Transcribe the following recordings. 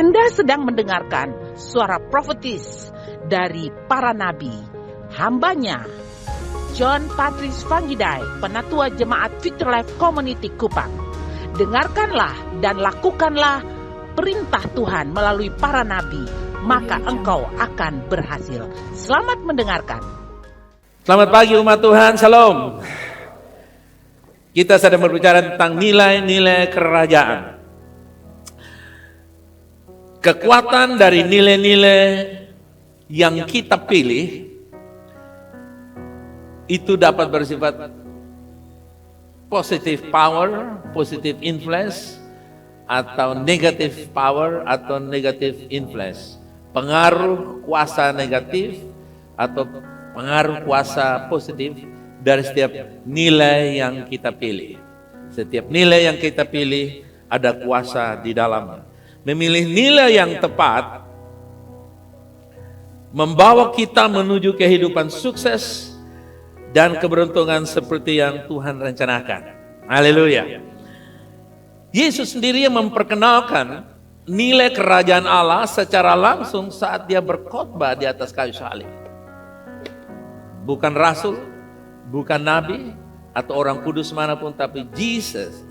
Anda sedang mendengarkan suara profetis dari para nabi, hambanya John Patrice Vanggidai, Penatua Jemaat Future Life Community Kupang. Dengarkanlah dan lakukanlah perintah Tuhan melalui para nabi, maka engkau akan berhasil. Selamat mendengarkan. Selamat pagi umat Tuhan, Shalom. Kita sedang berbicara tentang nilai-nilai kerajaan. Kekuatan dari nilai-nilai yang kita pilih itu dapat bersifat positive power, positive influence, atau negative power atau negative influence. Pengaruh kuasa negatif atau pengaruh kuasa positif dari setiap nilai yang kita pilih. Setiap nilai yang kita pilih ada kuasa di dalamnya. Memilih nilai yang tepat membawa kita menuju kehidupan sukses dan keberuntungan seperti yang Tuhan rencanakan. Haleluya. Yesus sendiri yang memperkenalkan nilai kerajaan Allah secara langsung saat dia berkhotbah di atas kayu salib. Bukan rasul, bukan nabi, atau orang kudus manapun, tapi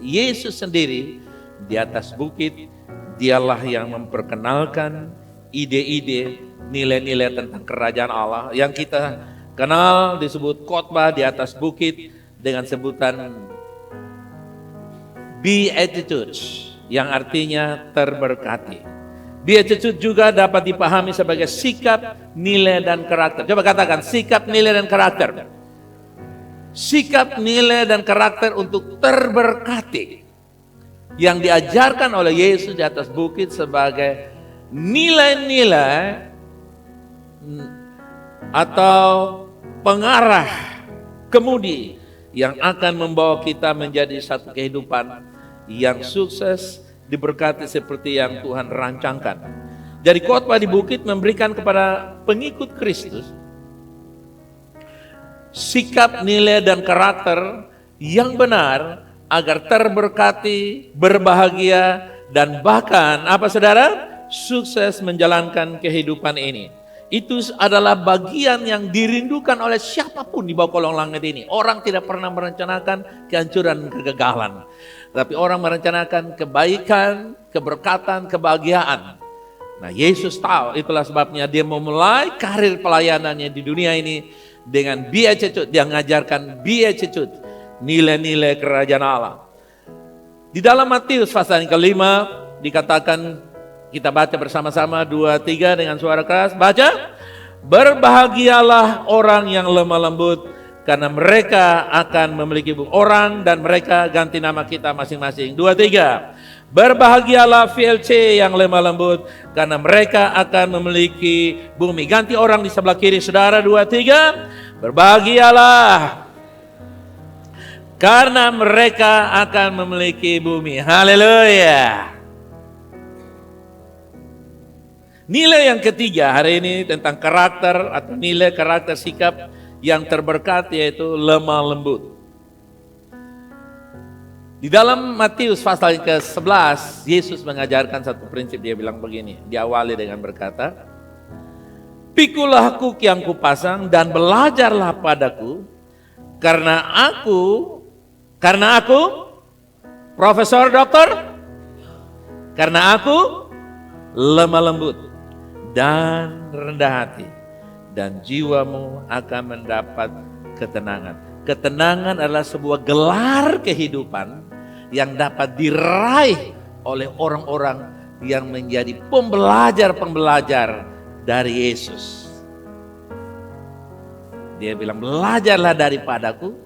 Yesus sendiri di atas bukit, dialah yang memperkenalkan ide-ide, nilai-nilai tentang kerajaan Allah yang kita kenal disebut khotbah di atas bukit dengan sebutan Beatitudes, yang artinya terberkati. Beatitude juga dapat dipahami sebagai sikap, nilai, dan karakter. Coba katakan, sikap, nilai, dan karakter. Sikap, nilai, dan karakter untuk terberkati yang diajarkan oleh Yesus di atas bukit sebagai nilai-nilai atau pengarah kemudi yang akan membawa kita menjadi satu kehidupan yang sukses, diberkati seperti yang Tuhan rancangkan. Jadi khotbah di bukit memberikan kepada pengikut Kristus sikap, nilai, dan karakter yang benar agar terberkati, berbahagia, dan bahkan apa saudara? Sukses menjalankan kehidupan ini. Itu adalah bagian yang dirindukan oleh siapapun di bawah kolong langit ini. Orang tidak pernah merencanakan kehancuran dan kegagalan. Tapi orang merencanakan kebaikan, keberkatan, kebahagiaan. Nah, Yesus tahu, itulah sebabnya dia memulai karir pelayanannya di dunia ini dengan Beatitude. Dia mengajarkan Beatitude, nilai-nilai kerajaan Allah. Di dalam Matius pasal yang kelima dikatakan, kita baca bersama-sama 2-3 dengan suara keras. Baca. Berbahagialah orang yang lemah lembut, karena mereka akan memiliki bumi. Orang dan mereka ganti nama kita masing-masing. 2-3. Berbahagialah VLC yang lemah lembut, karena mereka akan memiliki bumi. Ganti orang di sebelah kiri saudara. 2-3. Berbahagialah karena mereka akan memiliki bumi. Haleluya. Nilai yang ketiga hari ini tentang karakter atau nilai karakter sikap yang terberkati, yaitu lemah lembut. Di dalam Matius pasal ke-11, Yesus mengajarkan satu prinsip. Dia bilang begini, diawali dengan berkata, "Pikulah kuk yang kupasang dan belajarlah padaku, karena aku profesor, doktor, karena aku lemah lembut dan rendah hati, dan jiwamu akan mendapat ketenangan." Ketenangan adalah sebuah gelar kehidupan yang dapat diraih oleh orang-orang yang menjadi pembelajar-pembelajar dari Yesus. Dia bilang, belajarlah daripadaku,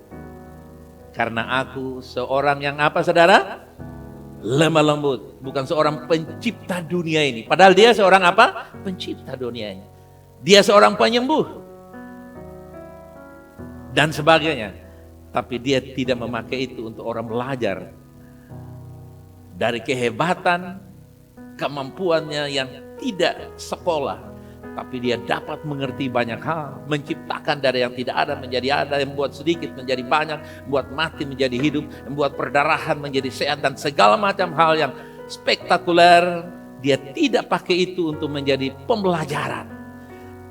karena aku seorang yang apa saudara? Lemah lembut. Bukan seorang pencipta dunia ini. Padahal dia seorang apa? Pencipta dunia ini. Dia seorang penyembuh dan sebagainya. Tapi dia tidak memakai itu untuk orang belajar dari kehebatan, kemampuannya yang tidak sekolah. Tapi dia dapat mengerti banyak hal, menciptakan dari yang tidak ada menjadi ada, yang membuat sedikit menjadi banyak, membuat mati menjadi hidup, membuat perdarahan menjadi sehat, dan segala macam hal yang spektakuler dia tidak pakai itu untuk menjadi pembelajaran.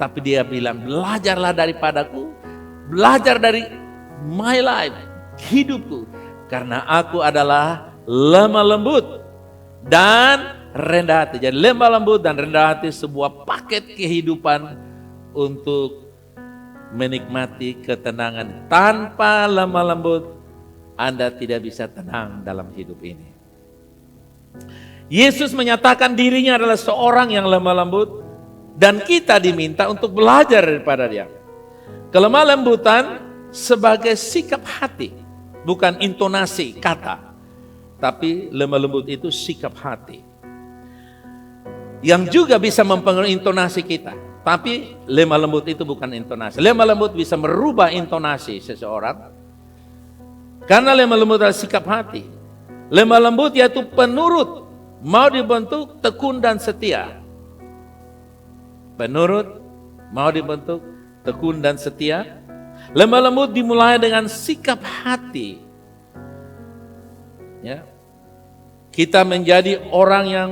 Tapi dia bilang, belajarlah daripadaku, belajar dari my life, hidupku. Karena aku adalah lemah lembut dan rendah hati. Jadi lemah lembut dan rendah hati sebuah paket kehidupan untuk menikmati ketenangan. Tanpa lemah lembut, Anda tidak bisa tenang dalam hidup ini. Yesus menyatakan dirinya adalah seorang yang lemah lembut, dan kita diminta untuk belajar daripada dia. Kelemah lembutan sebagai sikap hati, bukan intonasi kata, tapi lemah lembut itu sikap hati. Yang juga bisa mempengaruhi intonasi kita. Tapi lemah lembut itu bukan intonasi. Lemah lembut bisa merubah intonasi seseorang. Karena lemah lembut adalah sikap hati. Lemah lembut yaitu penurut, mau dibentuk, tekun dan setia. Penurut, mau dibentuk, tekun dan setia. Lemah lembut dimulai dengan sikap hati. Ya. Kita menjadi orang yang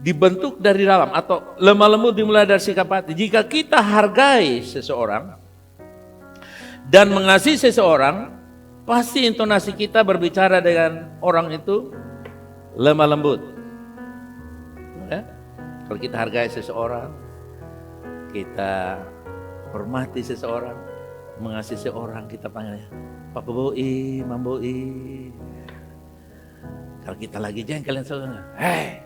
dibentuk dari dalam, atau lemah lembut dimulai dari sikap hati. Jika kita hargai seseorang dan mengasihi seseorang, pasti intonasi kita berbicara dengan orang itu lemah lembut. Ya? Kalau kita hargai seseorang, kita hormati seseorang, mengasihi seseorang, kita panggilnya Pak Boi, Mam Boi. Kalau kita lagi jengkel dan sebagainya, hei,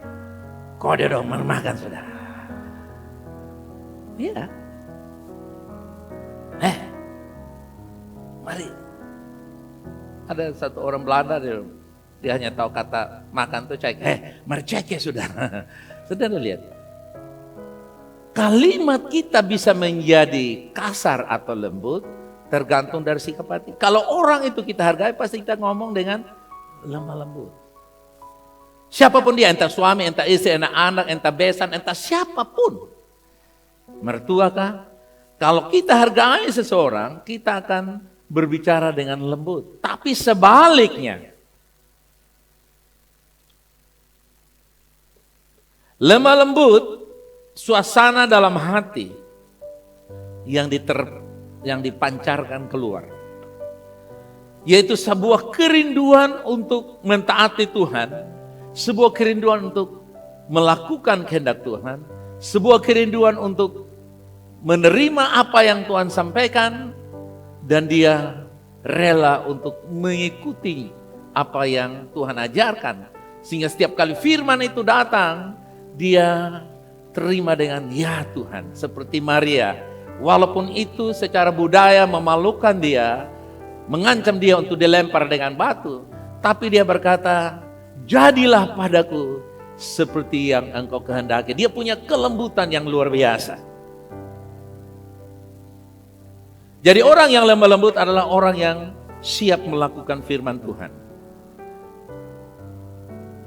kode dong makan saudara. Iya. Mari. Ada satu orang Belanda, dia hanya tahu kata makan tuh cek. Mari cek ya saudara. Saudara lihat. Kalimat kita bisa menjadi kasar atau lembut tergantung dari sikap hati. Kalau orang itu kita hargai, pasti kita ngomong dengan lemah lembut. Siapapun dia, entah suami, entah istri, entah anak, entah besan, entah siapapun. Mertua kah? Kalau kita hargai seseorang, kita akan berbicara dengan lembut. Tapi sebaliknya, lemah lembut, suasana dalam hati yang dipancarkan keluar. Yaitu sebuah kerinduan untuk mentaati Tuhan, sebuah kerinduan untuk melakukan kehendak Tuhan, sebuah kerinduan untuk menerima apa yang Tuhan sampaikan, dan dia rela untuk mengikuti apa yang Tuhan ajarkan. Sehingga setiap kali firman itu datang, dia terima dengan ya Tuhan. Seperti Maria, walaupun itu secara budaya memalukan dia, mengancam dia untuk dilempar dengan batu, tapi dia berkata, jadilah padaku seperti yang engkau kehendaki. Dia punya kelembutan yang luar biasa. Jadi orang yang lemah lembut adalah orang yang siap melakukan firman Tuhan.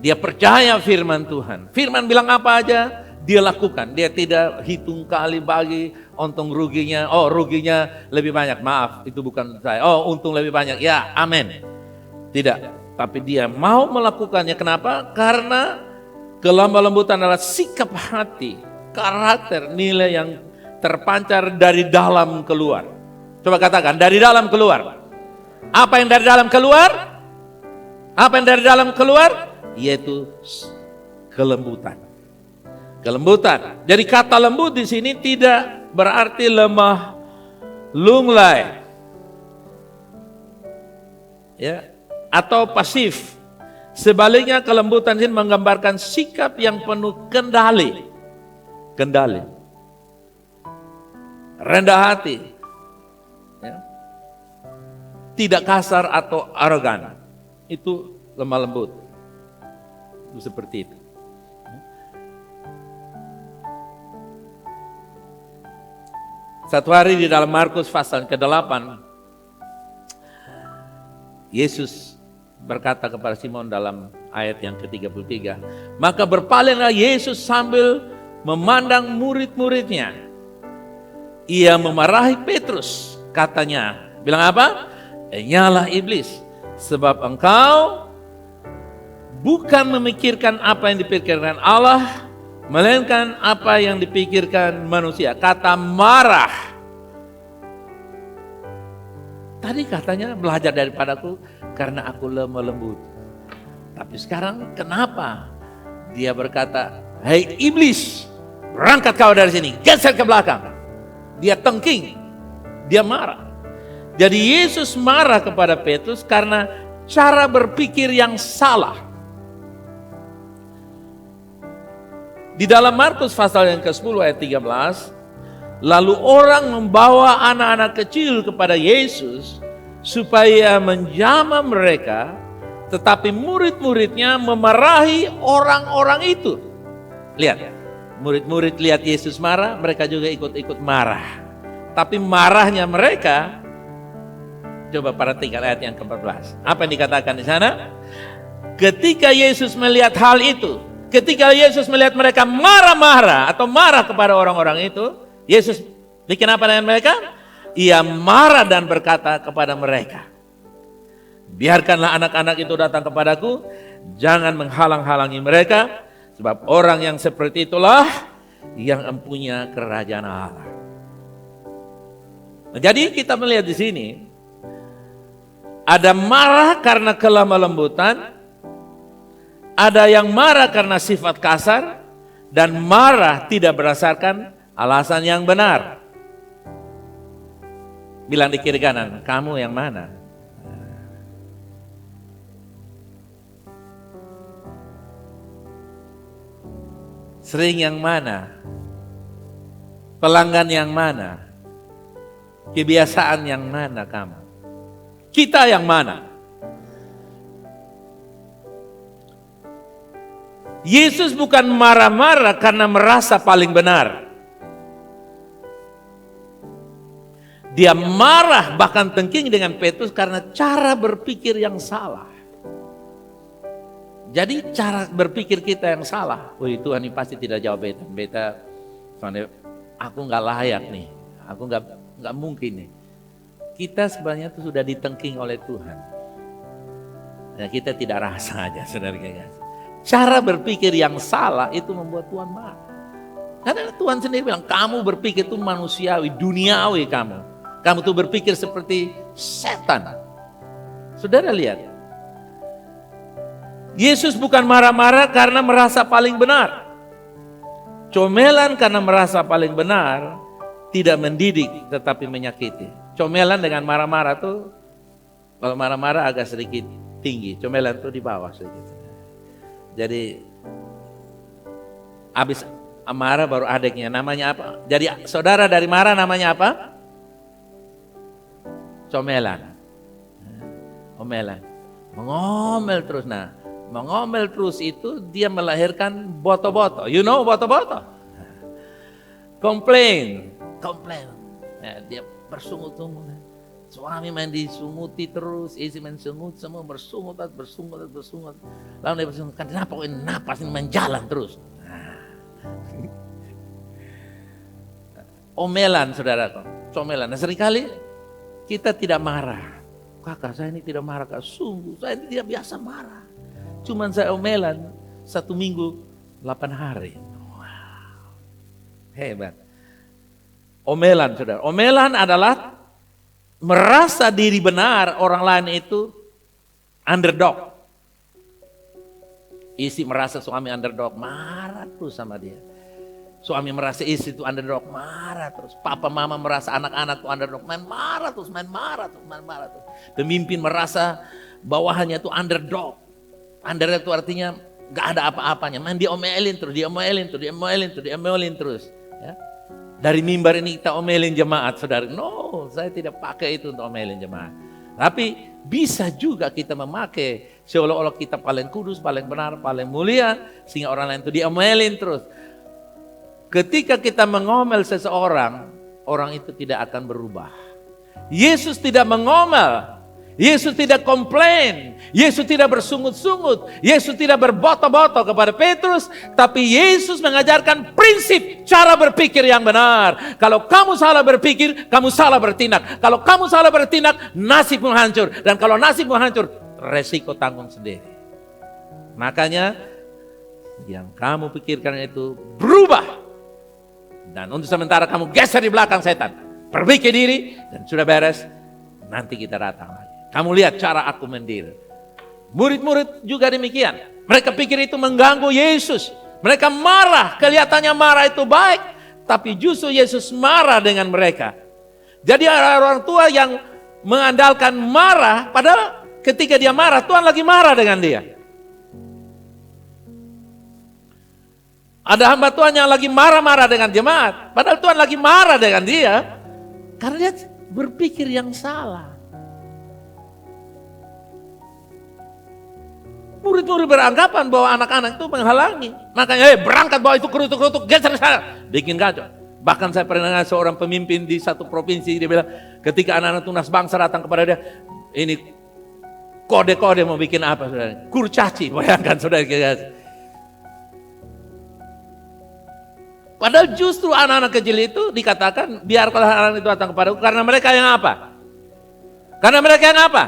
Dia percaya firman Tuhan. Firman bilang apa aja, dia lakukan. Dia tidak hitung kali bagi untung ruginya. Oh, ruginya lebih banyak. Maaf, itu bukan saya. Oh, untung lebih banyak. Ya, amin. Tidak. Tapi dia mau melakukannya. Kenapa? Karena kelemah lembutan adalah sikap hati, karakter, nilai yang terpancar dari dalam keluar. Coba katakan, dari dalam keluar. Apa yang dari dalam keluar? Apa yang dari dalam keluar? Yaitu kelembutan. Kelembutan. Jadi kata lembut di sini tidak berarti lemah lunglai. Ya, atau pasif. Sebaliknya kelembutan ini menggambarkan sikap yang penuh kendali. Kendali. Rendah hati. Ya. Tidak kasar atau arogan. Itu lemah lembut. Itu seperti itu. Satu hari di dalam Markus pasal ke-8, Yesus berkata kepada Simon dalam ayat yang ke-33, maka berpalinglah Yesus sambil memandang murid-muridnya. Ia memarahi Petrus, katanya, bilang apa? Nyalah iblis, sebab engkau bukan memikirkan apa yang dipikirkan Allah, melainkan apa yang dipikirkan manusia. Kata marah. Tadi katanya belajar daripadaku karena aku lemah lembut. Tapi sekarang kenapa? Dia berkata, hei iblis, berangkat kau dari sini, geser ke belakang. Dia tengking, dia marah. Jadi Yesus marah kepada Petrus karena cara berpikir yang salah. Di dalam Markus pasal yang ke-10 ayat 13, lalu orang membawa anak-anak kecil kepada Yesus supaya menjamah mereka, tetapi murid-muridnya memarahi orang-orang itu. Lihat, murid-murid lihat Yesus marah, mereka juga ikut-ikut marah. Tapi marahnya mereka, coba perhatikan ayat yang ke-14. Apa yang dikatakan di sana? Ketika Yesus melihat hal itu, ketika Yesus melihat mereka marah-marah atau marah kepada orang-orang itu, Yesus bikin apa dengan mereka? Ia marah dan berkata kepada mereka, biarkanlah anak-anak itu datang kepadaku, jangan menghalang-halangi mereka, sebab orang yang seperti itulah yang empunya kerajaan Allah. Nah, jadi kita melihat di sini, ada marah karena kelemah lembutan, ada yang marah karena sifat kasar, dan marah tidak berdasarkan alasan yang benar. Bilang di kiri kanan, kamu yang mana? Sering yang mana? Pelanggan yang mana? Kebiasaan yang mana kamu? Kita yang mana? Yesus bukan marah-marah karena merasa paling benar. Dia marah bahkan tengking dengan Petrus karena cara berpikir yang salah. Jadi cara berpikir kita yang salah. Wih, Tuhan ini pasti tidak jawab beta. Beta, aku nggak layak nih. Aku nggak mungkin nih. Kita sebenarnya itu sudah ditengking oleh Tuhan. Ya, kita tidak rasa aja, saudara-saudara. Cara berpikir yang salah itu membuat Tuhan marah. Karena Tuhan sendiri bilang, kamu berpikir itu manusiawi, duniawi kamu. Kamu tuh berpikir seperti setan. Saudara lihat. Yesus bukan marah-marah karena merasa paling benar. Comelan karena merasa paling benar tidak mendidik tetapi menyakiti. Comelan dengan marah-marah tuh, kalau marah-marah agak sedikit tinggi. Comelan tuh di bawah sedikit. Jadi habis marah baru adiknya. Namanya apa? Jadi saudara dari marah namanya apa? Comelan. Omelan. Mengomel terus. Nah, mengomel terus itu dia melahirkan boto-boto. You know boto-boto? Komplain. Nah, dia bersungut-sungut. Suami main disunguti terus, istri main sungut, semua bersungut. Lalu dia bersungut, kenapa kok ini napas ini main jalan terus? Nah. Omelan saudara, comelan. Nah, seringkali kita tidak marah. Kakak, saya ini tidak marah, kak. Sungguh, saya ini tidak biasa marah. Cuman saya omelan 1 minggu 8 hari. Wow. Hebat. Omelan, saudara. Omelan adalah merasa diri benar, orang lain itu underdog. Istri merasa suami underdog, marah terus sama dia. Suami merasa istri itu underdog, marah terus. Papa mama merasa anak-anak itu underdog, main marah terus. Pemimpin merasa bawahannya itu underdog. Underdog itu artinya gak ada apa-apanya, main diomelin terus. Ya. Dari mimbar ini kita omelin jemaat, saudara. No, saya tidak pakai itu untuk omelin jemaat. Tapi bisa juga kita memakai seolah-olah kita paling kudus, paling benar, paling mulia, sehingga orang lain itu diomelin terus. Ketika kita mengomel seseorang, orang itu tidak akan berubah. Yesus tidak mengomel, Yesus tidak komplain, Yesus tidak bersungut-sungut, Yesus tidak berboto-boto kepada Petrus, tapi Yesus mengajarkan prinsip cara berpikir yang benar. Kalau kamu salah berpikir, kamu salah bertindak. Kalau kamu salah bertindak, nasibmu hancur. Dan kalau nasibmu hancur, resiko tanggung sendiri. Makanya yang kamu pikirkan itu berubah. Dan untuk sementara kamu geser di belakang setan. Perbaiki diri dan sudah beres. Nanti kita datang lagi. Kamu lihat cara aku mendiri. Murid-murid juga demikian. Mereka pikir itu mengganggu Yesus. Mereka marah. Kelihatannya marah itu baik. Tapi justru Yesus marah dengan mereka. Jadi ada orang tua yang mengandalkan marah. Padahal ketika dia marah, Tuhan lagi marah dengan dia. Ada hamba Tuhan yang lagi marah-marah dengan jemaat. Padahal Tuhan lagi marah dengan dia. Karena dia berpikir yang salah. Murid-murid beranggapan bahwa anak-anak itu menghalangi. Makanya berangkat bawa itu kerutuk-kerutuk, geser sana. Bikin kacau. Bahkan saya pernah dengar seorang pemimpin di satu provinsi. Dia bilang ketika anak-anak tunas bangsa datang kepada dia. Ini kode-kode mau bikin apa saudara? Kurcaci, bayangkan saudara. Padahal justru anak-anak kecil itu dikatakan biarkanlah anak itu datang kepadaku karena mereka yang apa? Karena mereka yang apa?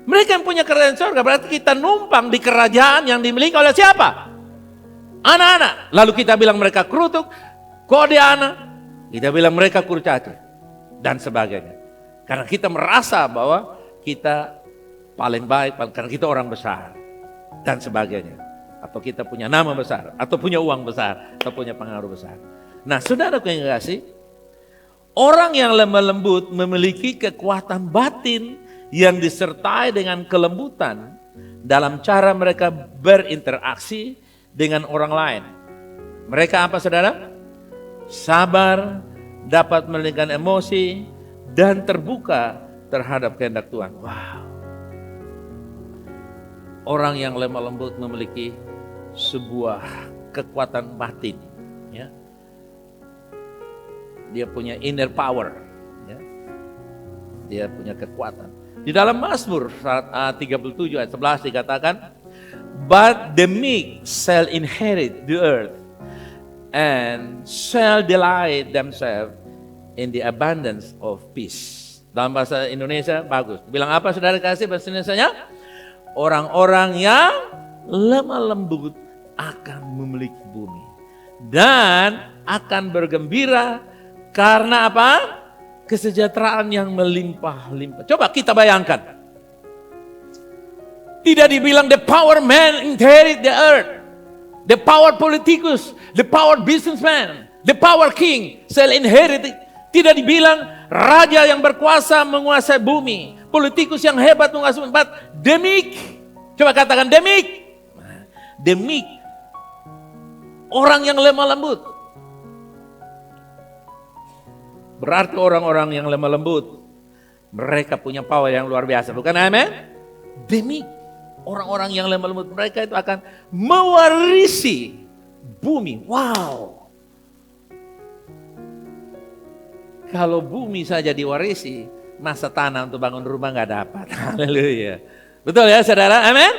Mereka yang punya kerajaan surga. Berarti kita numpang di kerajaan yang dimiliki oleh siapa? Anak-anak. Lalu kita bilang mereka kerutuk, kode anak. Kita bilang mereka kurcaci dan sebagainya. Karena kita merasa bahwa kita paling baik karena kita orang besar dan sebagainya. Atau kita punya nama besar, atau punya uang besar, atau punya pengaruh besar. Nah, saudaraku yang kasih, orang yang lemah lembut memiliki kekuatan batin yang disertai dengan kelembutan dalam cara mereka berinteraksi dengan orang lain. Mereka apa saudara? Sabar, dapat mengendalikan emosi, dan terbuka terhadap kehendak Tuhan. Wow. Orang yang lemah lembut memiliki sebuah kekuatan batin, ya. Dia punya inner power, ya. Dia punya kekuatan. Di dalam Mazmur 37 ayat 11 dikatakan, "But the meek shall inherit the earth and shall delight themselves in the abundance of peace." Dalam bahasa Indonesia bagus. Bilang apa saudara kasih bahasa Indonesianya? Orang-orang yang lemah lembut akan memiliki bumi dan akan bergembira karena apa? Kesejahteraan yang melimpah-limpah. Coba kita bayangkan. Tidak dibilang the power man inherit the earth, the power politicus, the power businessman, the power king shall inherit it. Tidak dibilang raja yang berkuasa menguasai bumi, politikus yang hebat menguasai bumi. Demik, coba katakan demik. Demik, orang yang lemah lembut. Berarti orang-orang yang lemah lembut, mereka punya power yang luar biasa, bukan amin? Demik, orang-orang yang lemah lembut, mereka itu akan mewarisi bumi. Wow. Kalau bumi saja diwarisi, masa tanah untuk bangun rumah gak dapat. Haleluya. Betul ya saudara, amin?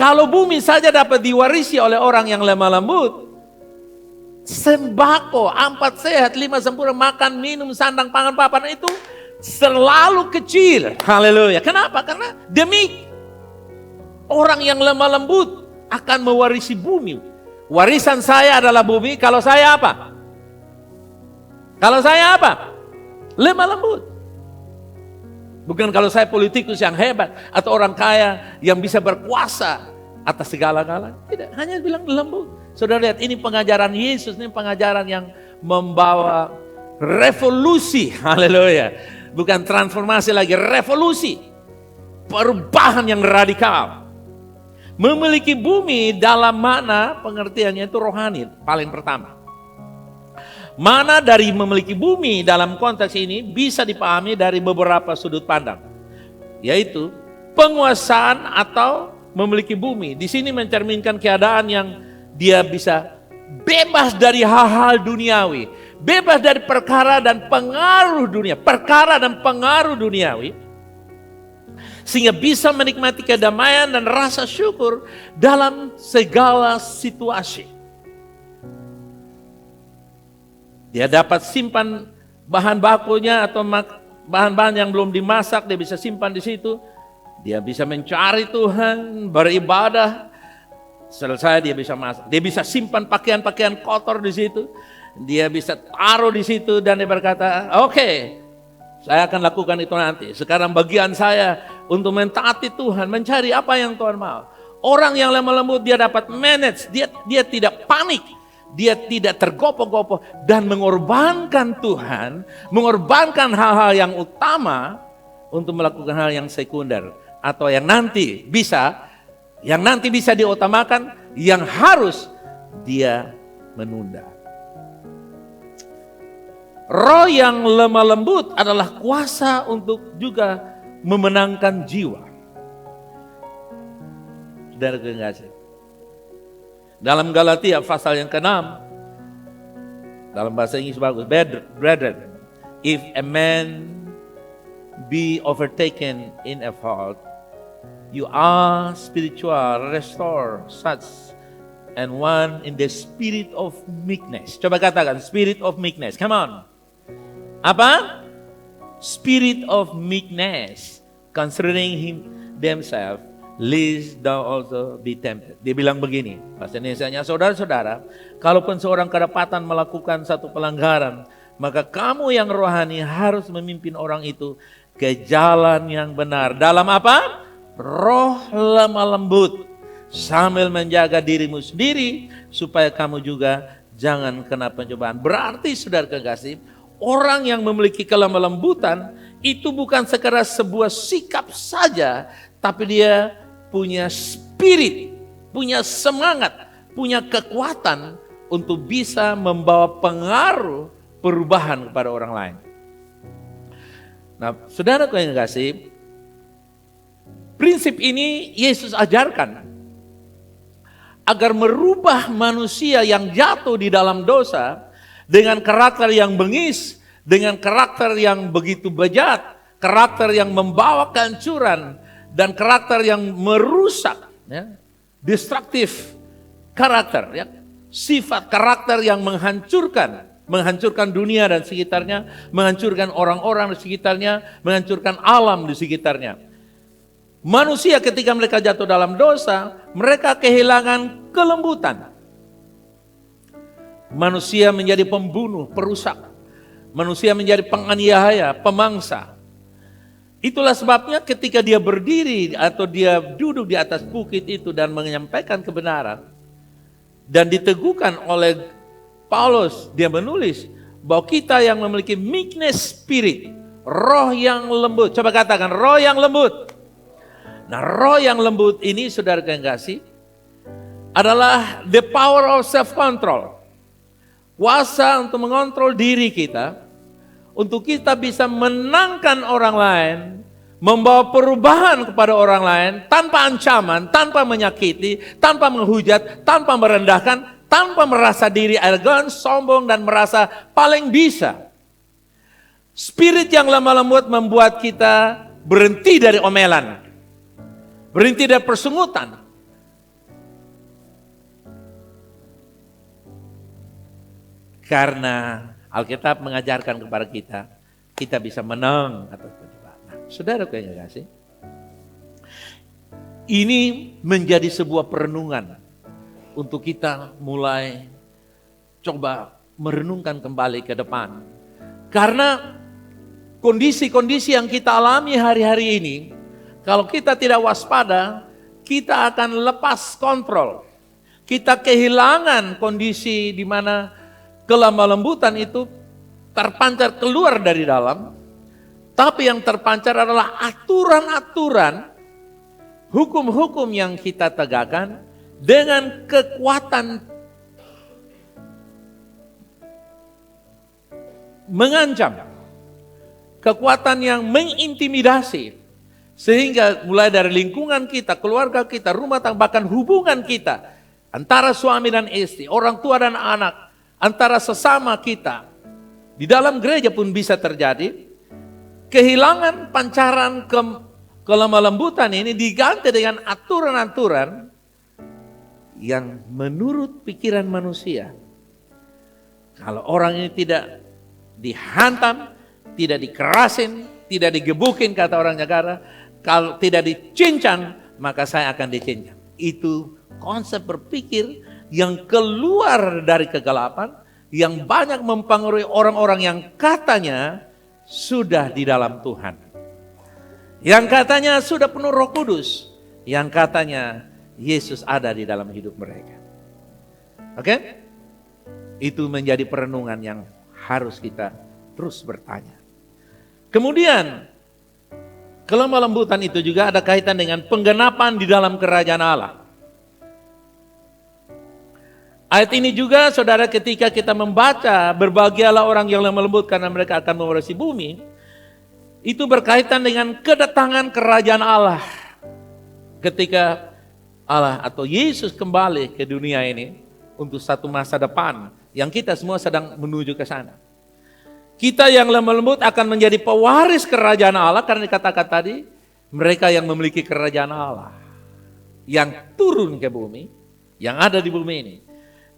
Kalau bumi saja dapat diwarisi oleh orang yang lemah lembut, sembako, 4 sehat, 5 sempurna, makan, minum, sandang, pangan, papan itu selalu kecil. Haleluya. Kenapa? Karena demi orang yang lemah lembut akan mewarisi bumi. Warisan saya adalah bumi, kalau saya apa? Kalau saya apa? Lemah lembut. Bukan kalau saya politikus yang hebat atau orang kaya yang bisa berkuasa atas segala-galanya. Tidak, hanya bilang lembut. Saudara lihat, ini pengajaran Yesus, ini pengajaran yang membawa revolusi. Haleluya. Bukan transformasi lagi, revolusi. Perubahan yang radikal. Memiliki bumi dalam mana pengertiannya itu rohani, paling pertama. Mana dari memiliki bumi dalam konteks ini bisa dipahami dari beberapa sudut pandang. Yaitu penguasaan atau memiliki bumi. Di sini mencerminkan keadaan yang dia bisa bebas dari hal-hal duniawi. Bebas dari perkara dan pengaruh dunia. Perkara dan pengaruh duniawi. Sehingga bisa menikmati kedamaian dan rasa syukur dalam segala situasi. Dia dapat simpan bahan bakunya atau bahan-bahan yang belum dimasak, dia bisa simpan di situ. Dia bisa mencari Tuhan, beribadah, Selesai dia bisa masak. Dia bisa simpan pakaian-pakaian kotor di situ. Dia bisa taruh di situ dan dia berkata, oke, saya akan lakukan itu nanti. Sekarang bagian saya untuk mentaati Tuhan, mencari apa yang Tuhan mau. Orang yang lemah lembut dia dapat manage, dia tidak panik. Dia tidak tergopoh-gopoh dan mengorbankan Tuhan, mengorbankan hal-hal yang utama untuk melakukan hal yang sekunder atau yang nanti bisa diutamakan, yang harus dia menunda. Roh yang lemah lembut adalah kuasa untuk juga memenangkan jiwa. Saudara kekasih, dalam Galatia pasal yang ke-6, dalam bahasa Inggris bagus, brethren, if a man be overtaken in a fault, you are spiritual, restore such and one in the spirit of meekness. Coba katakan, spirit of meekness, come on. Apa? Spirit of meekness, concerning themselves, lest thou also be tempted. Dia bilang begini, bahasa Indonesianya, saudara-saudara, kalaupun seorang kedapatan melakukan satu pelanggaran, maka kamu yang rohani harus memimpin orang itu ke jalan yang benar. Dalam apa? Roh lemah lembut, sambil menjaga dirimu sendiri, supaya kamu juga jangan kena pencobaan. Berarti saudara kekasih, orang yang memiliki kelemah lembutan, itu bukan sekedar sebuah sikap saja, tapi dia punya spirit, punya semangat, punya kekuatan untuk bisa membawa pengaruh perubahan kepada orang lain. Nah, saudaraku yang kasih, prinsip ini Yesus ajarkan agar merubah manusia yang jatuh di dalam dosa dengan karakter yang bengis, dengan karakter yang begitu bejat, karakter yang membawa kehancuran, dan karakter yang merusak, ya, destruktif karakter, ya, sifat karakter yang menghancurkan dunia dan sekitarnya, menghancurkan orang-orang di sekitarnya, menghancurkan alam di sekitarnya. Manusia ketika mereka jatuh dalam dosa, mereka kehilangan kelembutan. Manusia menjadi pembunuh, perusak. Manusia menjadi penganiaya, pemangsa. Itulah sebabnya ketika dia berdiri atau dia duduk di atas bukit itu dan menyampaikan kebenaran dan diteguhkan oleh Paulus, dia menulis bahwa kita yang memiliki meekness spirit, roh yang lembut. Coba katakan, roh yang lembut. Nah, roh yang lembut ini, saudara yang kasih, adalah the power of self-control. Kuasa untuk mengontrol diri kita, untuk kita bisa menangkan orang lain, membawa perubahan kepada orang lain, tanpa ancaman, tanpa menyakiti, tanpa menghujat, tanpa merendahkan, tanpa merasa diri arrogant, sombong, dan merasa paling bisa. Spirit yang lemah lembut membuat kita berhenti dari omelan, berhenti dari persungutan. Karena Alkitab mengajarkan kepada kita, kita bisa menang atas pencobaan. Nah, saudara yang kasih, ini menjadi sebuah perenungan untuk kita mulai coba merenungkan kembali ke depan. Karena kondisi-kondisi yang kita alami hari-hari ini, kalau kita tidak waspada, kita akan lepas kontrol. Kita kehilangan kondisi di mana kelemah lembutan itu terpancar keluar dari dalam, tapi yang terpancar adalah aturan-aturan, hukum-hukum yang kita tegakkan dengan kekuatan mengancam, kekuatan yang mengintimidasi, sehingga mulai dari lingkungan kita, keluarga kita, rumah tangga, bahkan hubungan kita antara suami dan istri, orang tua dan anak, antara sesama kita, di dalam gereja pun bisa terjadi. Kehilangan pancaran kelemah lembutan ini diganti dengan aturan-aturan yang menurut pikiran manusia. Kalau orang ini tidak dihantam, tidak dikerasin, tidak digebukin kata orang Jakarta, kalau tidak dicincang, maka saya akan dicincang. Itu konsep berpikir yang keluar dari kegelapan, yang banyak mempengaruhi orang-orang yang katanya sudah di dalam Tuhan. Yang katanya sudah penuh Roh Kudus, yang katanya Yesus ada di dalam hidup mereka. Oke? Itu menjadi perenungan yang harus kita terus bertanya. Kemudian, kelemah lembutan itu juga ada kaitan dengan penggenapan di dalam kerajaan Allah. Ayat ini juga, saudara, ketika kita membaca, berbahagialah orang yang lemah lembut karena mereka akan mewarisi bumi. Itu berkaitan dengan kedatangan kerajaan Allah. Ketika Allah atau Yesus kembali ke dunia ini untuk satu masa depan yang kita semua sedang menuju ke sana. Kita yang lemah lembut akan menjadi pewaris kerajaan Allah karena dikatakan tadi, mereka yang memiliki kerajaan Allah. Yang turun ke bumi, yang ada di bumi ini.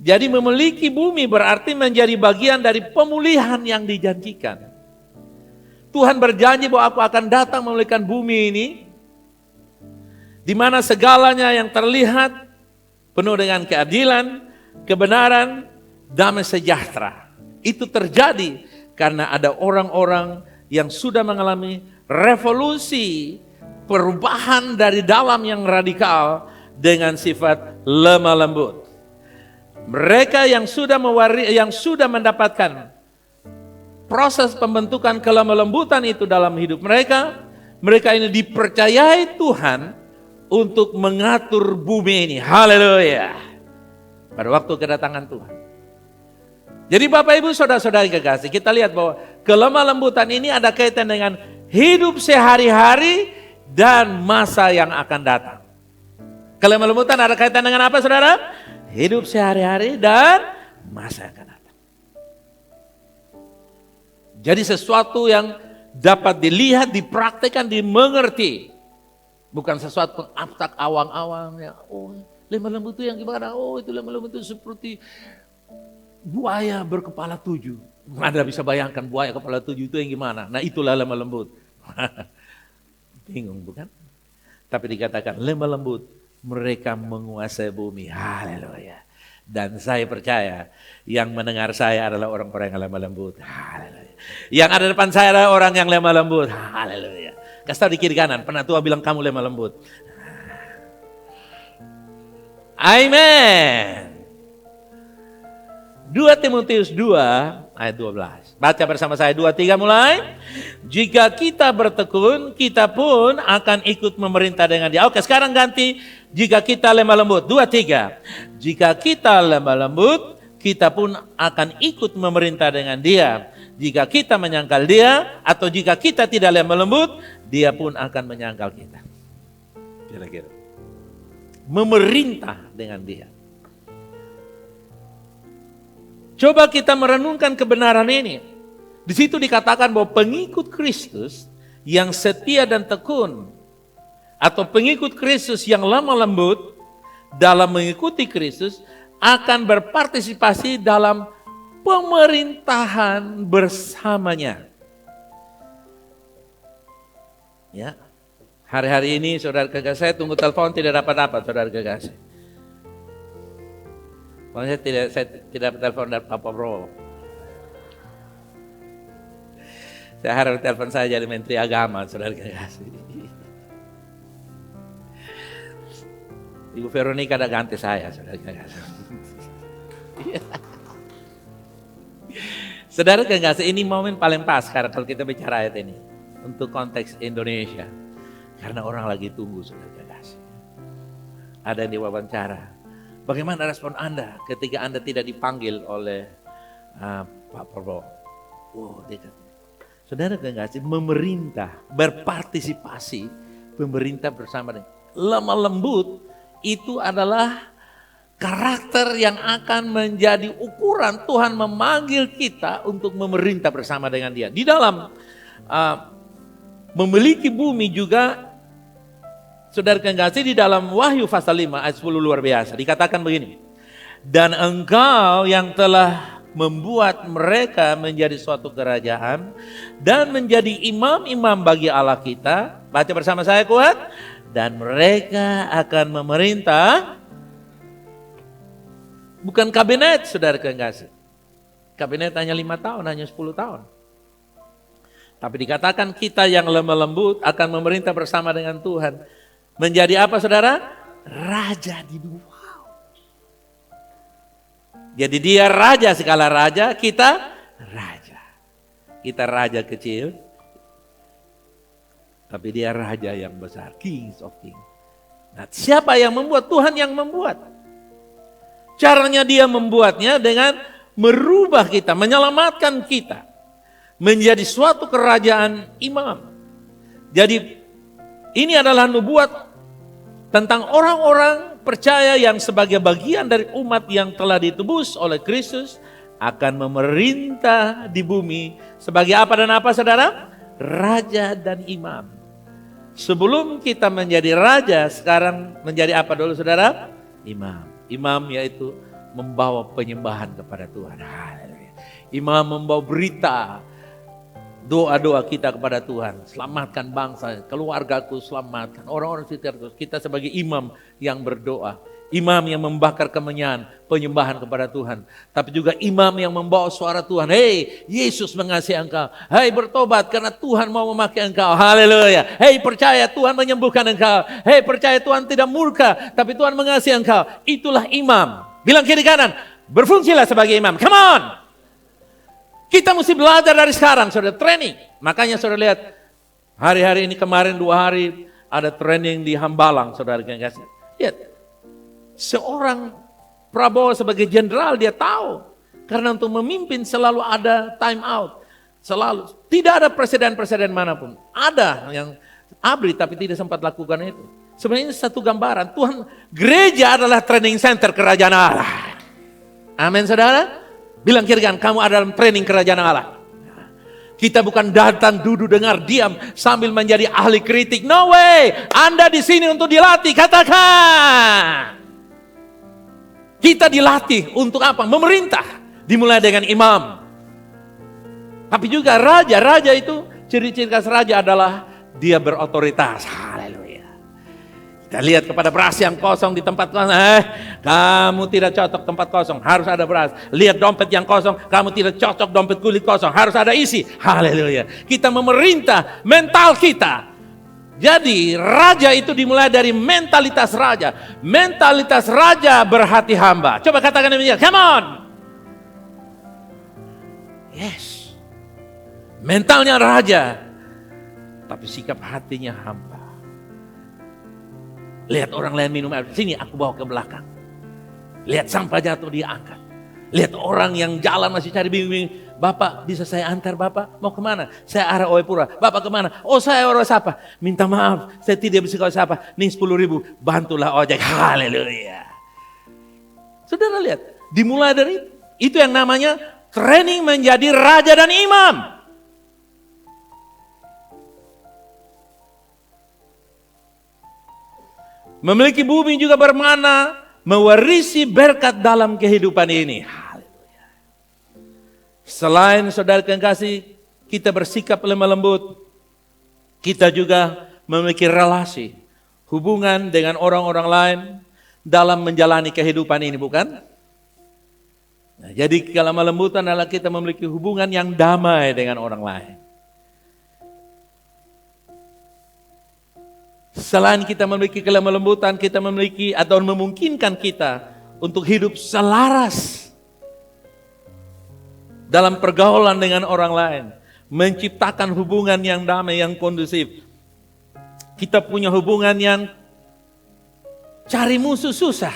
Jadi memiliki bumi berarti menjadi bagian dari pemulihan yang dijanjikan. Tuhan berjanji bahwa aku akan datang memulihkan bumi ini, di mana segalanya yang terlihat penuh dengan keadilan, kebenaran, damai sejahtera. Itu terjadi karena ada orang-orang yang sudah mengalami revolusi, perubahan dari dalam yang radikal dengan sifat lemah lembut. Mereka yang sudah mendapatkan proses pembentukan kelemah lembutan itu dalam hidup mereka, mereka ini dipercayai Tuhan untuk mengatur bumi ini. Haleluya. Pada waktu kedatangan Tuhan. Jadi Bapak Ibu Saudara-saudari kekasih, kita lihat bahwa kelemah lembutan ini ada kaitan dengan hidup sehari-hari dan masa yang akan datang. Kelemah lembutan ada kaitan dengan apa, saudara? Hidup sehari-hari dan masa yang akan datang. Jadi sesuatu yang dapat dilihat, dipraktikkan, dimengerti. Bukan sesuatu abstrak awang-awang. Ya, oh, lemah lembut itu yang gimana? Oh, itu lemah lembut itu seperti buaya berkepala 7. Anda bisa bayangkan buaya kepala 7 itu yang gimana? Nah, itulah lemah lembut. Bingung bukan? Tapi dikatakan lemah lembut, mereka menguasai bumi. Haleluya. Dan saya percaya yang mendengar saya adalah orang-orang yang lemah lembut. Haleluya. Yang ada depan saya adalah orang yang lemah lembut. Haleluya. Kasih tahu di kiri kanan, penatua bilang kamu lemah lembut. Amin. 2 Timotius 2 ayat 12. Baca bersama saya 2-3 mulai. Jika kita bertekun, kita pun akan ikut memerintah dengan dia. Oke, sekarang ganti. Jika kita lemah lembut. 2-3. Jika kita lemah lembut, kita pun akan ikut memerintah dengan dia. Jika kita menyangkal dia, atau jika kita tidak lemah lembut, dia pun akan menyangkal kita. Kira-kira. Memerintah dengan dia. Coba kita merenungkan kebenaran ini. Di situ dikatakan bahwa pengikut Kristus yang setia dan tekun, atau pengikut Kristus yang lemah lembut dalam mengikuti Kristus akan berpartisipasi dalam pemerintahan bersamanya. Ya, hari-hari ini saudara kekasih, saya tunggu telepon tidak dapat saudara kekasih. Saya tidak telepon dari Papa Bro. Saya harap telepon saya jadi Menteri Agama, saudara kekasih. Ibu Veronica ada ganti saya, saudara kekasih. Saudara kekasih, ini momen paling pas karena kalau kita bicara ayat ini untuk konteks Indonesia, karena orang lagi tunggu, saudara kekasih. Ada yang diwawancara. Bagaimana respon Anda ketika Anda tidak dipanggil oleh Pak Prabowo? Oh, saudara kekasih, memerintah, berpartisipasi, pemerintah bersama dengan lemah lembut itu adalah karakter yang akan menjadi ukuran Tuhan memanggil kita untuk memerintah bersama dengan Dia. Di dalam memiliki bumi juga, saudara kekasih, di dalam Wahyu pasal 5 ayat 10 luar biasa. Dikatakan begini. Dan engkau yang telah membuat mereka menjadi suatu kerajaan dan menjadi imam-imam bagi Allah kita. Baca bersama saya kuat. Dan mereka akan memerintah Bukan kabinet, saudara kekasih. Kabinet hanya 5 tahun, hanya 10 tahun. Tapi dikatakan kita yang lemah lembut akan memerintah bersama dengan Tuhan. Menjadi apa saudara? Raja di dunia. Jadi dia raja segala raja, kita raja. Kita raja kecil, tapi dia raja yang besar, kings of kings. Nah, siapa yang membuat? Tuhan yang membuat. Caranya dia membuatnya dengan merubah kita, menyelamatkan kita menjadi suatu kerajaan imam. Jadi ini adalah nubuat tentang orang-orang percaya yang sebagai bagian dari umat yang telah ditebus oleh Kristus akan memerintah di bumi sebagai apa dan apa saudara? Raja dan imam. Sebelum kita menjadi raja, sekarang menjadi apa dulu saudara? Imam. Imam yaitu membawa penyembahan kepada Tuhan. Imam membawa berita, doa-doa kita kepada Tuhan. Selamatkan bangsa, keluargaku selamatkan. Orang-orang sekitar kita sebagai imam yang berdoa. Imam yang membakar kemenyan, penyembahan kepada Tuhan. Tapi juga imam yang membawa suara Tuhan. Hei, Yesus mengasihi engkau. Hei, bertobat karena Tuhan mau memakai engkau. Haleluya. Hei, percaya Tuhan menyembuhkan engkau. Hei, percaya Tuhan tidak murka, tapi Tuhan mengasihi engkau. Itulah imam. Bilang kiri kanan, berfungsilah sebagai imam. Come on. Kita mesti belajar dari sekarang, saudara, training. Makanya saudara lihat, hari-hari ini kemarin 2 hari ada training di Hambalang, saudara. Lihat. Seorang Prabowo sebagai jenderal dia tahu. Karena untuk memimpin selalu ada time out. Selalu. Tidak ada presiden-presiden manapun. Ada yang abri tapi tidak sempat lakukan itu. Sebenarnya ini satu gambaran. Tuhan, gereja adalah training center kerajaan Allah. Amin saudara. Bilang kiri kan, kamu ada dalam training kerajaan Allah. Kita bukan datang duduk dengar diam sambil menjadi ahli kritik. No way. Anda di sini untuk dilatih. Katakan. Kita dilatih untuk apa? Memerintah. Dimulai dengan imam. Tapi juga raja. Raja itu ciri-ciri khas raja adalah dia berotoritas. Haleluya. Kita lihat kepada beras yang kosong di tempat kosong. Kamu tidak cocok tempat kosong. Harus ada beras. Lihat dompet yang kosong. Kamu tidak cocok dompet kulit kosong. Harus ada isi. Haleluya. Kita memerintah mental kita. Jadi raja itu dimulai dari mentalitas raja. Mentalitas raja berhati hamba. Coba katakan demikian. Come on. Yes. Mentalnya raja. Tapi sikap hatinya hamba. Lihat orang lain minum air. Sini aku bawa ke belakang. Lihat sampah jatuh dia angkat. Lihat orang yang jalan masih cari bingung. Bapak bisa saya antar Bapak? Mau kemana? Saya arah Oepura. Bapak kemana? Oh saya orang siapa? Minta maaf, saya tidak bisa kau siapa. Nih 10.000, bantulah ojek. Haleluya. Saudara lihat, dimulai dari itu yang namanya training menjadi raja dan imam. Memiliki bumi juga bermakna mewarisi berkat dalam kehidupan ini. Selain saudara kekasih, kita bersikap lemah lembut, kita juga memiliki relasi, hubungan dengan orang-orang lain dalam menjalani kehidupan ini, bukan? Nah, jadi kelemah lembutan adalah kita memiliki hubungan yang damai dengan orang lain. Selain kita memiliki kelemah lembutan, kita memiliki atau memungkinkan kita untuk hidup selaras dalam pergaulan dengan orang lain, menciptakan hubungan yang damai, yang kondusif. Kita punya hubungan yang cari musuh susah.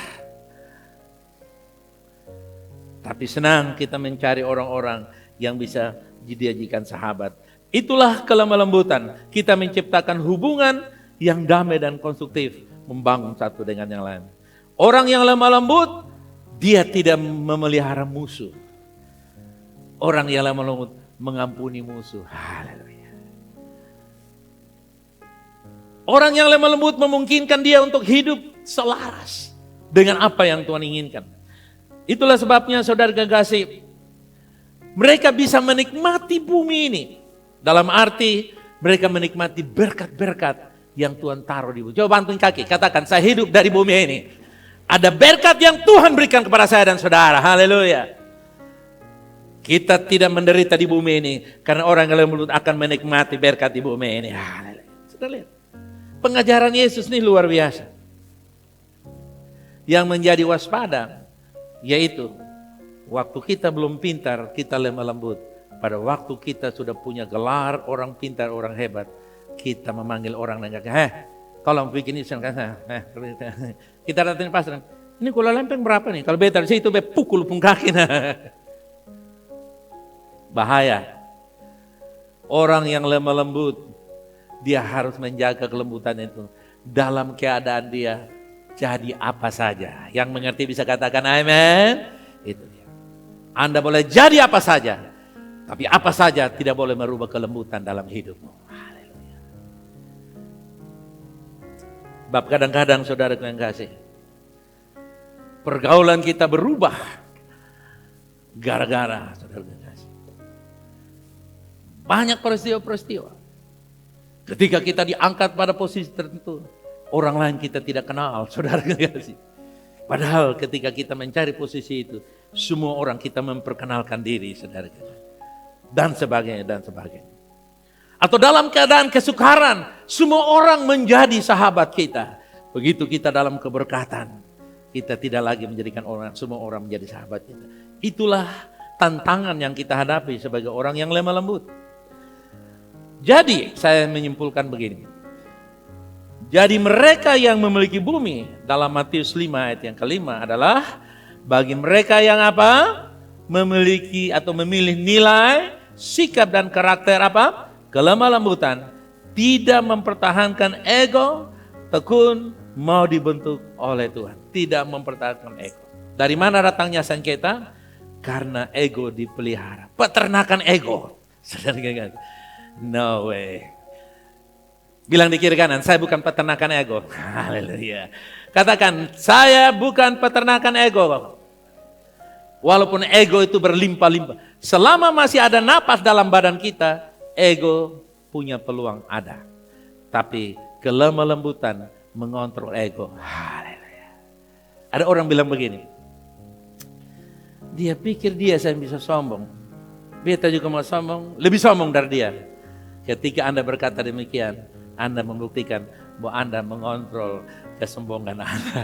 Tapi senang kita mencari orang-orang yang bisa dijadikan sahabat. Itulah kelemah lembutan. Kita menciptakan hubungan yang damai dan konstruktif, membangun satu dengan yang lain. Orang yang lemah lembut, dia tidak memelihara musuh. Orang yang lemah lembut mengampuni musuh. Haleluya. Orang yang lemah lembut memungkinkan dia untuk hidup selaras dengan apa yang Tuhan inginkan. Itulah sebabnya saudara kekasih, mereka bisa menikmati bumi ini. Dalam arti mereka menikmati berkat-berkat yang Tuhan taruh di bumi. Coba bantuin kaki, katakan saya hidup dari bumi ini. Ada berkat yang Tuhan berikan kepada saya dan saudara. Haleluya. Kita tidak menderita di bumi ini karena orang yang lemah lembut akan menikmati berkat di bumi ini. Haleluya. Sudah lihat. Pengajaran Yesus ini luar biasa. Yang menjadi waspada yaitu waktu kita belum pintar, kita lemah lembut. Pada waktu kita sudah punya gelar orang pintar, orang hebat, kita memanggil orang dan kata, tolong bikin ini. Kita datang pasar, ini kula lempeng berapa nih? Kalau beta di situ pukul pun kaki. Bahaya. Orang yang lemah lembut, dia harus menjaga kelembutan itu. Dalam keadaan dia jadi apa saja. Yang mengerti bisa katakan amin. Itu dia. Anda boleh jadi apa saja. Tapi apa saja tidak boleh merubah kelembutan dalam hidupmu. Haleluya. Bab kadang-kadang saudara yang kasih, pergaulan kita berubah gara-gara saudara yang kasih. Banyak peristiwa-peristiwa. Ketika kita diangkat pada posisi tertentu, orang lain kita tidak kenal, saudara yang kasih. Padahal ketika kita mencari posisi itu, semua orang kita memperkenalkan diri, saudara yang kasih. Dan sebagainya, dan sebagainya. Atau dalam keadaan kesukaran, semua orang menjadi sahabat kita. Begitu kita dalam keberkatan, kita tidak lagi menjadikan semua orang menjadi sahabat kita. Itulah tantangan yang kita hadapi sebagai orang yang lemah lembut. Jadi saya menyimpulkan begini. Jadi mereka yang memiliki bumi dalam Matius 5 ayat yang kelima adalah bagi mereka yang apa? Memiliki atau memilih nilai, sikap dan karakter apa? Kelemah lembutan, tidak mempertahankan ego, tekun, mau dibentuk oleh Tuhan. Tidak mempertahankan ego. Dari mana datangnya sengketa? Karena ego dipelihara. Peternakan ego. No way. Bilang di kiri kanan, saya bukan peternakan ego. Haleluya. Katakan, saya bukan peternakan ego. Walaupun ego itu berlimpah-limpah. Selama masih ada napas dalam badan kita, ego punya peluang ada. Tapi kelemah lembutan mengontrol ego. Haleluya. Ada orang bilang begini. Dia pikir dia saya bisa sombong. Beta juga mau sombong, lebih sombong dari dia. Ketika Anda berkata demikian, Anda membuktikan bahwa Anda mengontrol kesombongan Anda.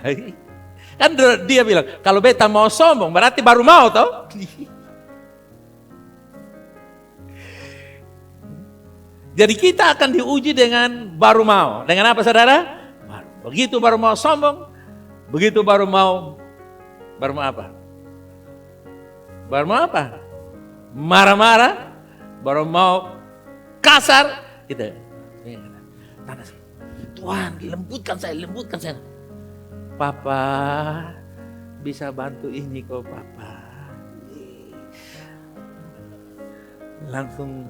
Kan dia bilang, kalau beta mau sombong berarti baru mau toh. Jadi kita akan diuji dengan baru mau. Dengan apa saudara? Begitu baru mau sombong, begitu baru mau apa? Baru mau apa? Marah-marah, baru mau kasar, gitu. Tuhan, lembutkan saya. Papa bisa bantu ini kok Papa. Langsung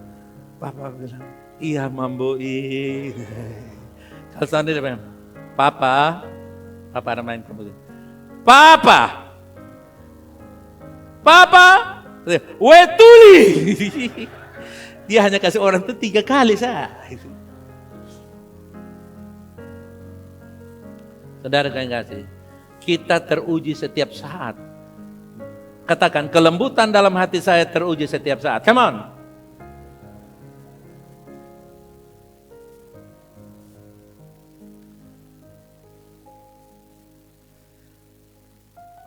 Papa bilang, iya Mamboi. Kalau sandi dia bilang, Papa ada main kemudian. Papa, wetuli. Dia hanya kasih orang itu 3 kali sah. Saudara yang kasih, kita teruji setiap saat. Katakan, kelembutan dalam hati saya teruji setiap saat. Come on.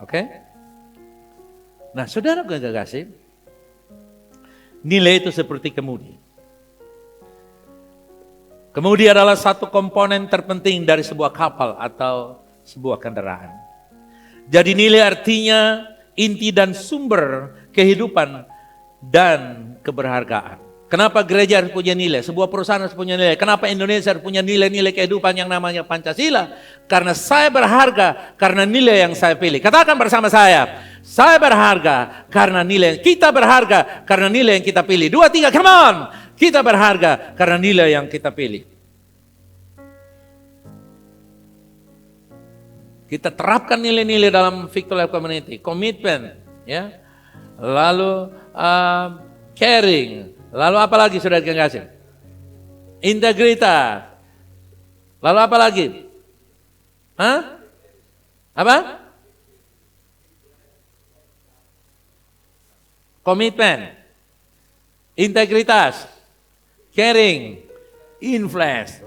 Oke? Nah, saudara yang kasih, nilai itu seperti kemudi. Kemudi adalah satu komponen terpenting dari sebuah kapal atau sebuah kendaraan. Jadi nilai artinya inti dan sumber kehidupan dan keberhargaan. Kenapa gereja harus punya nilai? Sebuah perusahaan harus punya nilai. Kenapa Indonesia harus punya nilai-nilai kehidupan yang namanya Pancasila? Karena saya berharga karena nilai yang saya pilih. Katakan bersama saya berharga karena nilai. Kita berharga karena nilai yang kita pilih. 2, 3, come on! Kita berharga karena nilai yang kita pilih. Kita terapkan nilai-nilai dalam Victor Life Community. Komitmen, ya. Lalu caring. Lalu apa lagi saudara yang kasih? Integritas. Lalu apa lagi? Hah? Apa? komitmen, integritas, caring, influence.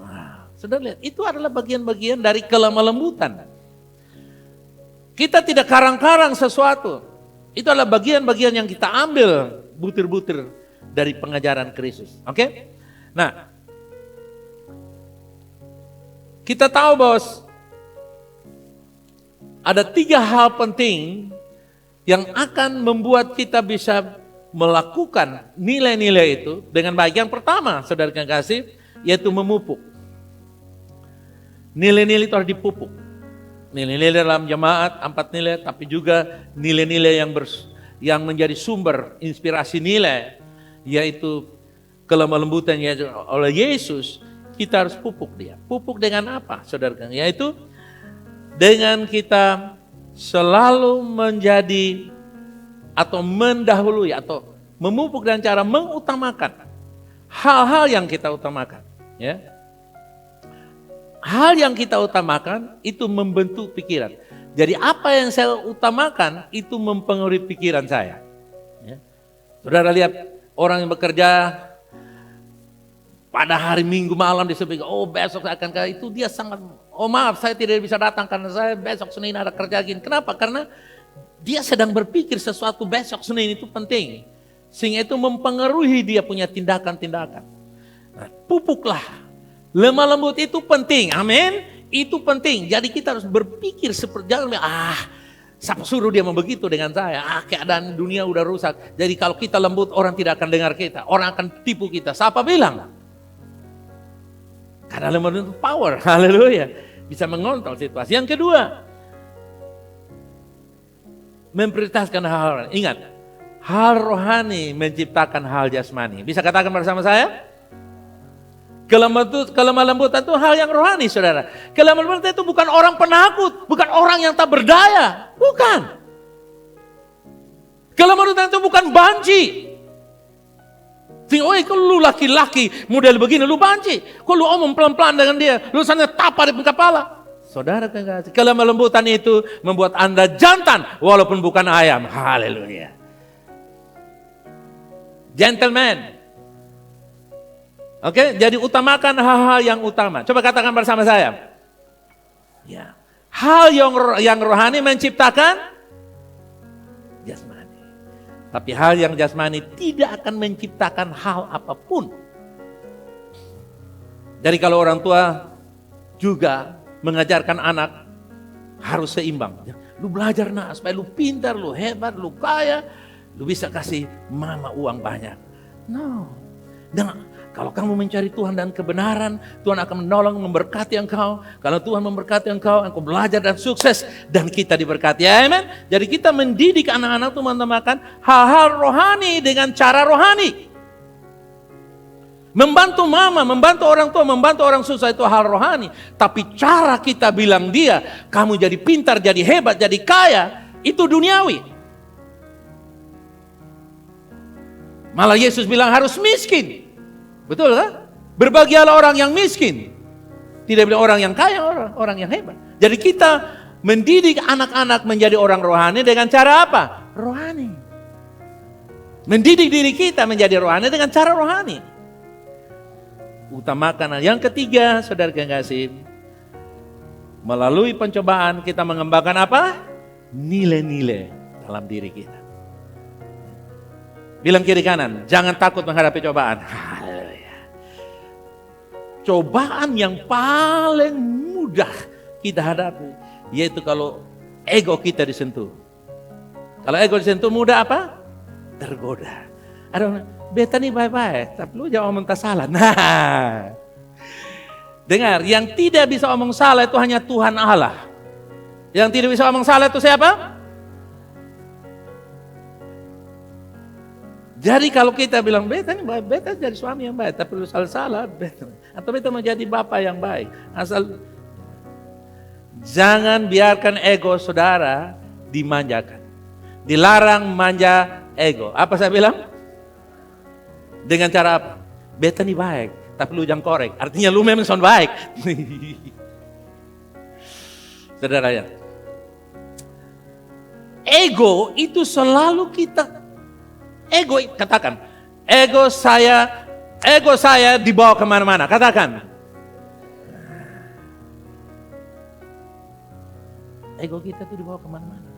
Saudara lihat, itu adalah bagian-bagian dari kelemah lembutan. Kita tidak karang-karang sesuatu. Itu adalah bagian-bagian yang kita ambil butir-butir dari pengajaran Kristus. Oke? Nah, kita tahu bahwa ada 3 hal penting yang akan membuat kita bisa melakukan nilai-nilai itu dengan baik. Yang pertama, saudara yang kasih, yaitu memupuk. Nilai-nilai itu harus dipupuk. Nilai-nilai dalam jemaat 4 nilai, tapi juga nilai-nilai yang menjadi sumber inspirasi nilai, yaitu kelemah lembutan oleh Yesus. Kita harus pupuk dia. Pupuk dengan apa, saudara? Yaitu dengan kita selalu menjadi atau mendahului atau memupuk dengan cara mengutamakan hal-hal yang kita utamakan. Ya. Hal yang kita utamakan itu membentuk pikiran. Jadi apa yang saya utamakan itu mempengaruhi pikiran saya. Ya. Saudara lihat orang yang bekerja pada hari Minggu malam disebut, oh besok saya akan itu dia sangat, oh maaf saya tidak bisa datang karena saya besok Senin ada kerja gini. Kenapa? Karena dia sedang berpikir sesuatu besok Senin itu penting. Sehingga itu mempengaruhi dia punya tindakan-tindakan. Nah, pupuklah. Lemah lembut itu penting, amin. Itu penting, jadi kita harus berpikir seperti jangan siapa suruh dia begitu dengan saya, keadaan dunia udah rusak. Jadi kalau kita lembut orang tidak akan dengar kita, orang akan tipu kita. Siapa bilang? Karena lemah lembut itu power, haleluya. Bisa mengontrol situasi. Yang kedua, memprioritaskan hal. Ingat, hal rohani menciptakan hal jasmani. Bisa katakan bersama saya? Kelemah lembutan itu hal yang rohani, saudara. Kelemah lembutan itu bukan orang penakut, bukan orang yang tak berdaya, bukan. Kelemah lembutan itu bukan banci. Oh, kalau lu laki-laki model begini, lu banci. Kalau lu omong pelan-pelan dengan dia, lu sana tapa di kepala. Saudara, kelemah lembutan itu membuat Anda jantan, walaupun bukan ayam. Haleluya. Gentleman. Oke, jadi utamakan hal-hal yang utama. Coba katakan bersama saya. Ya. Hal yang rohani menciptakan jasmani. Tapi hal yang jasmani tidak akan menciptakan hal apapun. Jadi kalau orang tua juga mengajarkan anak harus seimbang. Lu belajar nak supaya lu pintar, lu hebat, lu kaya, lu bisa kasih mama uang banyak. No. Dan kalau kamu mencari Tuhan dan kebenaran, Tuhan akan menolong, memberkati engkau. Kalau Tuhan memberkati engkau belajar dan sukses. Dan kita diberkati, amen. Jadi kita mendidik anak-anak itu menambahkan hal-hal rohani dengan cara rohani. Membantu mama, membantu orang tua, membantu orang susah itu hal rohani. Tapi cara kita bilang dia, kamu jadi pintar, jadi hebat, jadi kaya, itu duniawi. Malah Yesus bilang harus miskin. Betul kan? Berbahagialah orang yang miskin. Tidak bilang orang yang kaya, orang yang hebat. Jadi kita mendidik anak-anak menjadi orang rohani dengan cara apa? Rohani. Mendidik diri kita menjadi rohani dengan cara rohani. Utamakan. Yang ketiga, saudara yang kasih, melalui pencobaan kita mengembangkan apa? Nilai-nilai dalam diri kita. Bilang kiri kanan, jangan takut menghadapi cobaan. Cobaan yang paling mudah kita hadapi, yaitu kalau ego kita disentuh. Kalau ego disentuh mudah apa? Tergoda. Ada orang, beta nih baik-baik, tapi lu jangan omong tak salah. Nah, dengar, yang tidak bisa omong salah itu hanya Tuhan Allah. Yang tidak bisa omong salah itu siapa? Jadi kalau kita bilang beta ini baik, beta jadi suami yang baik, tapi lu salah beta. Atau beta mau jadi bapak yang baik. Asal jangan biarkan ego saudara dimanjakan. Dilarang manja ego. Apa saya bilang? Dengan cara apa? Beta ini baik, tapi lu jangan korek. Artinya lu memang son baik. Saudara ya. Ego itu selalu kita Ego, katakan. Ego saya dibawa kemana-mana. Katakan. Ego kita tuh dibawa kemana-mana.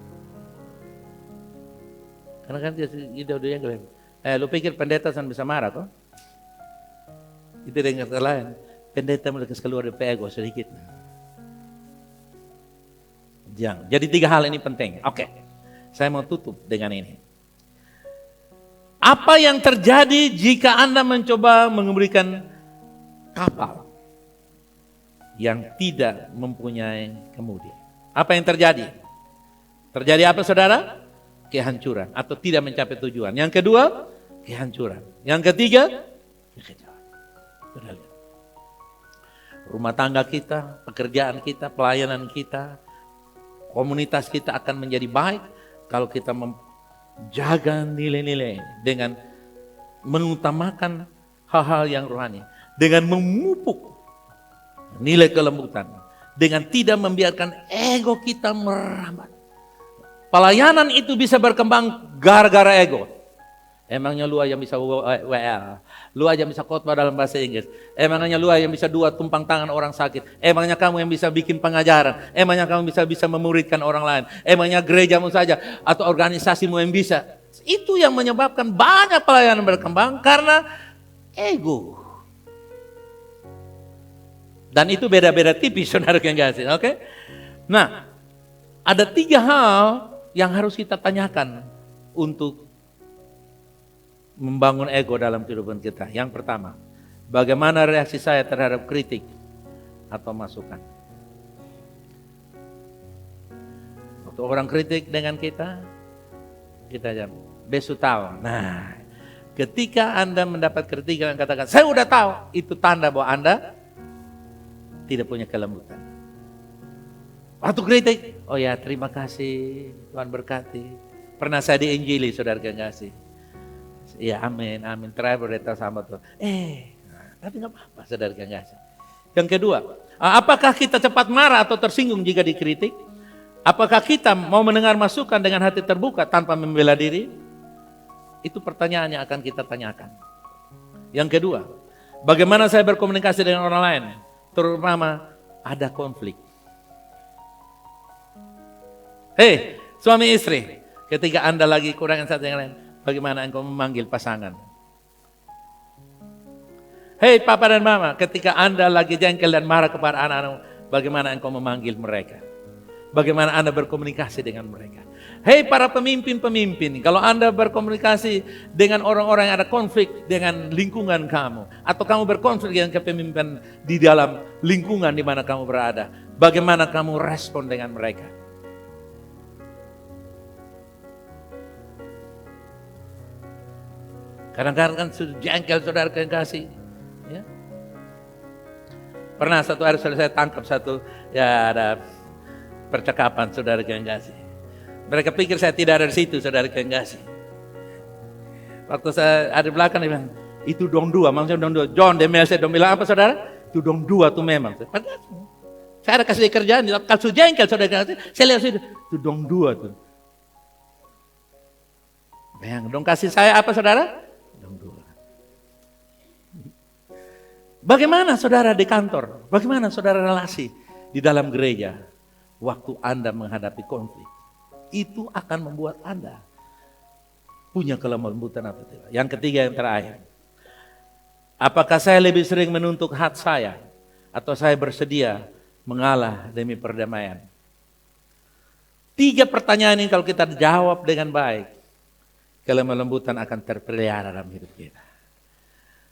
Karena kan kita udah yang lain. Lu pikir pendeta bisa marah kok? Itu dengan kata lain. Pendeta mulai keluar dari ego sedikit. Jangan. Jadi 3 hal ini penting. Oke. Saya mau tutup dengan ini. Apa yang terjadi jika Anda mencoba mengemudikan kapal yang tidak mempunyai kemudi? Apa yang terjadi? Terjadi apa saudara? Kehancuran atau tidak mencapai tujuan. Yang kedua, kehancuran. Yang ketiga, kekecewaan. Saudara lihat. Rumah tangga kita, pekerjaan kita, pelayanan kita, komunitas kita akan menjadi baik kalau kita jaga nilai-nilai dengan mengutamakan hal-hal yang rohani, dengan memupuk nilai kelembutan, dengan tidak membiarkan ego kita merambat. Pelayanan itu bisa berkembang gara-gara ego. Emangnya lu aja bisa WL, lu aja bisa khotbah dalam bahasa Inggris, emangnya lu aja bisa 2 tumpang tangan orang sakit, emangnya kamu yang bisa bikin pengajaran, emangnya kamu bisa memuridkan orang lain, emangnya gerejamu saja atau organisasimu yang bisa. Itu yang menyebabkan banyak pelayanan berkembang karena ego. Dan itu beda-beda tipis saudara yang kasih, oke? Nah, ada 3 hal yang harus kita tanyakan untuk membangun ego dalam kehidupan kita. Yang pertama, bagaimana reaksi saya terhadap kritik atau masukan? Waktu orang kritik dengan kita jawab, besok tahu. Nah, ketika Anda mendapat kritikan dan katakan, saya udah tahu, itu tanda bahwa Anda tidak punya kelembutan. Waktu kritik, oh ya terima kasih, Tuhan berkati. Pernah saya diinjili, saudara yang kasih. Ya amin, amin. Terakhir berita sama Tuhan. Tapi nggak apa-apa, saudara yang kasih. Yang kedua, apakah kita cepat marah atau tersinggung jika dikritik? Apakah kita mau mendengar masukan dengan hati terbuka tanpa membela diri? Itu pertanyaan yang akan kita tanyakan. Yang kedua, bagaimana saya berkomunikasi dengan orang lain? Terutama ada konflik. Hei, suami istri, ketika Anda lagi kurang satu yang lain, bagaimana engkau memanggil pasangan? Hei papa dan mama, ketika Anda lagi jengkel dan marah kepada anak-anak, bagaimana engkau memanggil mereka? Bagaimana Anda berkomunikasi dengan mereka? Hei para pemimpin-pemimpin, kalau Anda berkomunikasi dengan orang-orang yang ada konflik dengan lingkungan kamu, atau kamu berkonflik dengan kepemimpinan di dalam lingkungan di mana kamu berada, bagaimana kamu respon dengan mereka? Kadang-kadang kan jengkel saudara yang kasih. Ya. Pernah satu hari saya tangkap ada percakapan saudara yang kasih. Mereka pikir saya tidak ada di situ saudara yang kasih. Waktu saya ada di belakang dia bilang, itu dong 2, maksudnya dong 2. John Demel saya dong bilang apa saudara? Itu dong 2 tuh memang. Padahal saya ada kasih kerjaan, kalau jengkel saudara yang kasih, saya lihat itu dong 2 tuh. Yang dong kasih saya apa saudara? Bagaimana saudara di kantor? Bagaimana saudara relasi di dalam gereja? Waktu Anda menghadapi konflik, itu akan membuat Anda punya kelembutan atau tidak. Yang ketiga, yang terakhir, apakah saya lebih sering menuntut hak saya atau saya bersedia mengalah demi perdamaian? 3 pertanyaan ini kalau kita jawab dengan baik, kelembutan akan terpelihara dalam hidup kita.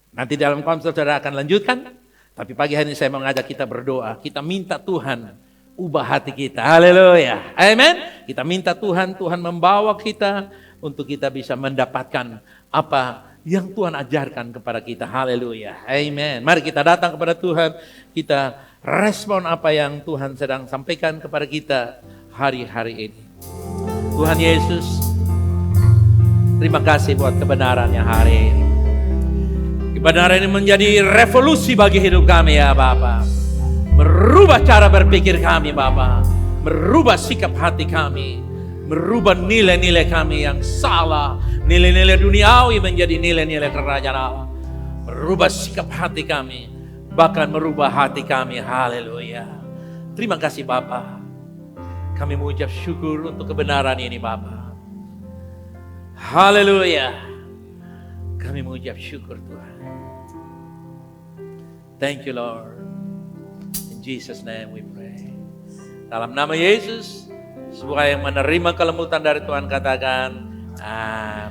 Nanti dalam konsel saudara akan lanjutkan, tapi pagi hari ini saya mau ngajak kita berdoa. Kita minta Tuhan ubah hati kita. Haleluya. Amin. Kita minta Tuhan membawa kita untuk kita bisa mendapatkan apa yang Tuhan ajarkan kepada kita. Haleluya. Amin. Mari kita datang kepada Tuhan, kita respon apa yang Tuhan sedang sampaikan kepada kita hari-hari ini. Tuhan Yesus, terima kasih buat kebenarannya hari ini. Kebenaran ini menjadi revolusi bagi hidup kami ya Bapa. Merubah cara berpikir kami Bapa. Merubah sikap hati kami. merubah nilai-nilai kami yang salah, nilai-nilai duniawi menjadi nilai-nilai kerajaan Allah. Merubah sikap hati kami, bahkan merubah hati kami. Haleluya. Terima kasih Bapa. Kami mengucap syukur untuk kebenaran ini Bapa. Haleluya. Kami mengucap syukur Tuhan. Thank you Lord. In Jesus name we pray. Dalam nama Yesus, semua yang menerima kelembutan dari Tuhan katakan, amin.